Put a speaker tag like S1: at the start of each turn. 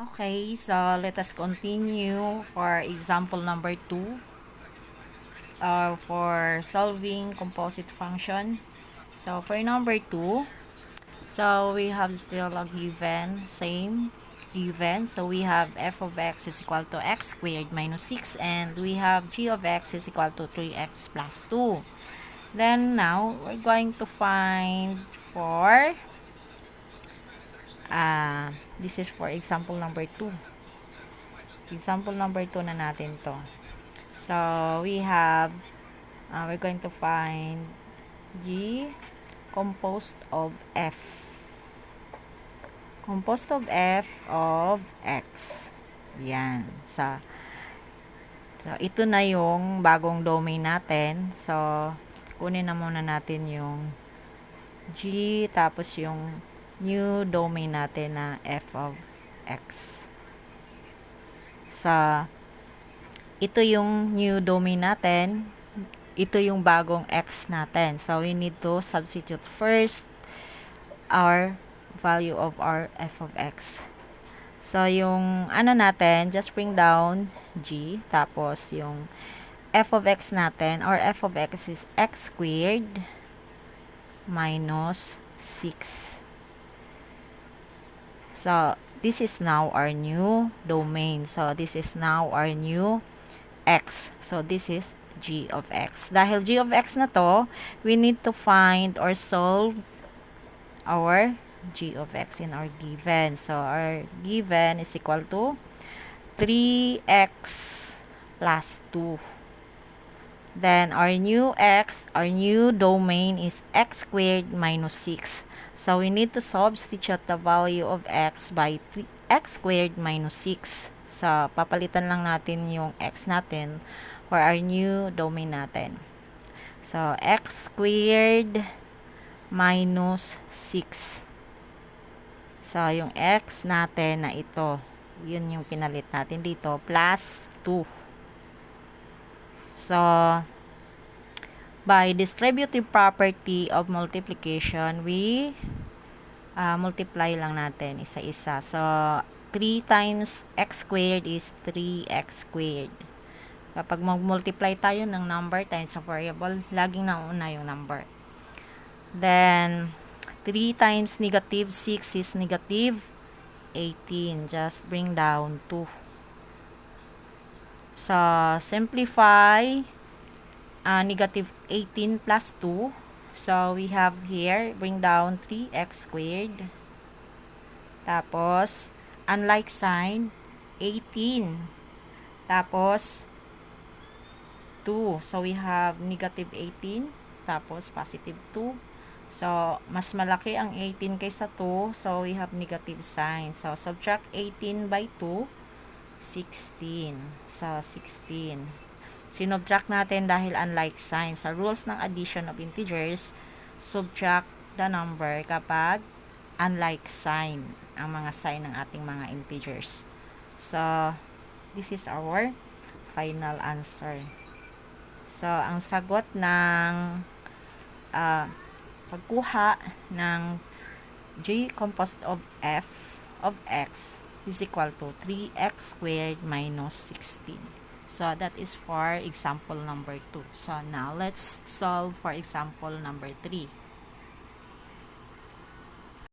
S1: Okay, so let us continue for example number 2 for solving composite function. So for number 2, so we have still a given, same given. So we have f of x is equal to x squared minus 6, and we have g of x is equal to 3x plus 2. Then now, we're going to find for, this is for example number 2. Example number 2 na natin to. So, we have, we're going to find G composed of F. Composed of F of X. Yan. So, ito na yung bagong domain natin. So, kunin na muna natin yung G, tapos yung new domain natin na F of X. So, ito yung new domain natin. Ito yung bagong x natin. So, we need to substitute first our value of our f of x. So, yung ano natin, just bring down g. Tapos, yung f of x natin, or f of x is x squared minus 6. So, this is now our new domain. So, this is now our new x. So, this is g of x. Dahil g of x na to, we need to find or solve our g of x in our given. So, our given is equal to 3x plus 2. Then, our new x, our new domain is x squared minus 6. So, we need to substitute the value of x by x squared minus 6. So, papalitan lang natin yung x natin for our new domain natin. So, x squared minus 6. So, yung x natin na ito, yun yung pinalit natin dito, plus 2. So, by distributive property of multiplication, we multiply lang natin isa-isa. So, 3 times x squared is 3x squared. Kapag mag-multiply tayo ng number times a variable, laging nauna yung number. Then, 3 times negative 6 is negative 18. Just bring down 2. So, simplify negative 18 plus 2. So, we have here, bring down 3x squared. Tapos, unlike sign, 18. Tapos, 2. So, we have negative 18. Tapos, positive 2. So, mas malaki ang 18 kaysa 2. So, we have negative sign. So, subtract 18 by 2. 16. So, 16. Sinubtract natin dahil unlike sign. Sa rules ng addition of integers, subtract the number kapag unlike sign ang mga sign ng ating mga integers. So, this is our final answer. So, ang sagot ng pagkuha ng G composed of f of x is equal to 3x squared minus 16. So, that is for example number 2. So, now let's solve for example number 3.